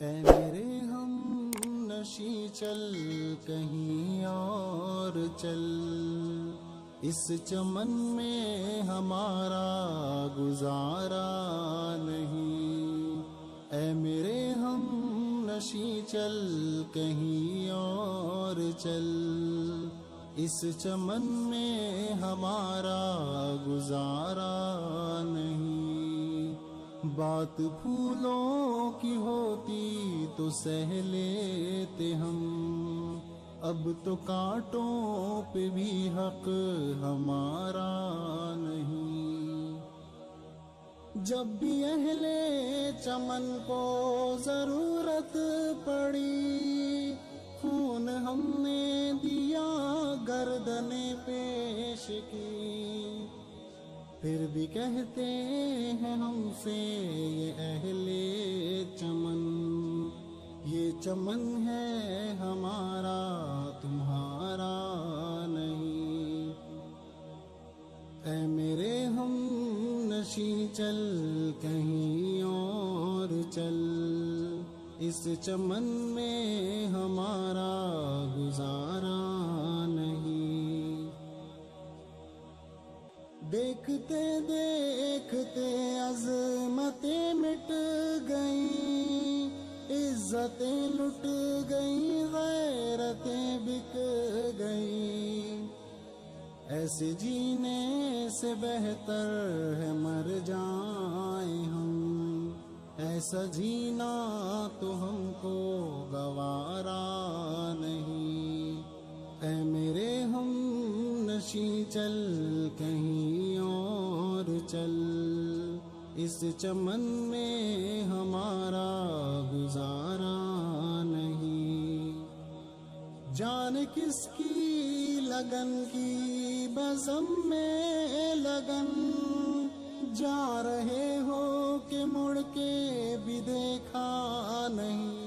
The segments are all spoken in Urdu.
اے میرے ہم نشی چل کہیں اور چل، اس چمن میں ہمارا گزارا نہیں۔ اے میرے ہم نشی چل کہیں اور چل، اس چمن میں ہمارا گزارا نہیں۔ بات پھولوں کی ہوتی تو سہ لیتے ہم، اب تو کانٹوں پہ بھی حق ہمارا نہیں۔ جب بھی اہل چمن کو ضرورت پڑی، خون ہم نے دیا گردنیں پیش کی، پھر بھی کہتے ہیں ہم سے یہ اہل چمن، یہ چمن ہے ہمارا تمہارا نہیں۔ اے میرے ہم نشی چل کہیں اور چل، اس چمن میں ہمارا گزارا نہیں۔ دیکھتے دیکھتے عظمتیں مٹ گئیں، عزتیں لٹ گئیں، غیرتیں بک گئیں، ایسے جینے سے بہتر ہے مر جائیں ہم، ایسا جینا تو ہم کو گوارا نہیں۔ اے میرے ہم نشی چل کہیں اور چل، اس چمن میں ہمارا گزارا نہیں۔ جان کس کی لگن کی بزم میں لگن، جا رہے ہو کہ مڑ کے بھی دیکھا نہیں۔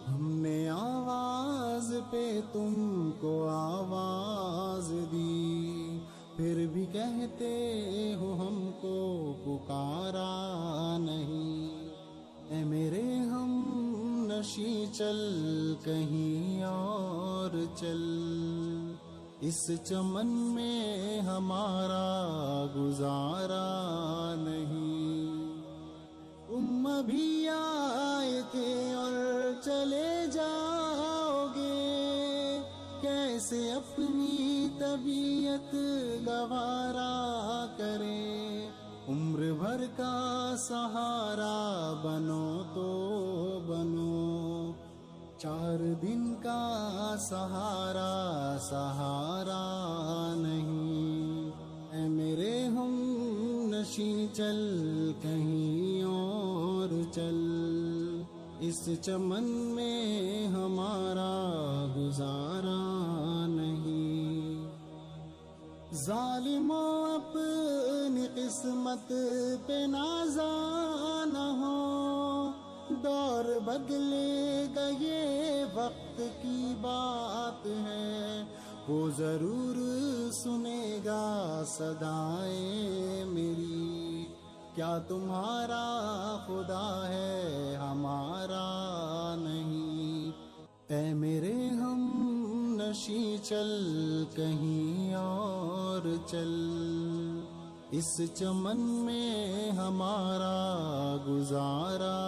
ہم نے آواز پہ تم کو آواز دی، پھر بھی کہتے ہو ہم کو پکارا نہیں۔ اے میرے ہم نشی چل کہیں اور چل، اس چمن میں ہمارا گزارا نہیں۔ تم بھی آئے تھے اور چلے جاؤ گے، کیسے اپنی طبیعت گوارا کرے، عمر بھر کا سہارا بنو تو بنو، 4 دن کا سہارا سہارا نہیں۔ اے میرے ہم نشی چل کہیں اور چل، اس چمن میں ہمارا گزارا نہیں۔ ظالموں اپنی قسمت پہ نازاں نہ ہو، دور بدلے گا یہ وقت کی بات ہے، وہ ضرور سنے گا صدائیں میری، کیا تمہارا خدا ہے ہمارا نہیں۔ اے میرے ہم نشی چل کہیں اور چل، اس چمن میں ہمارا گزارا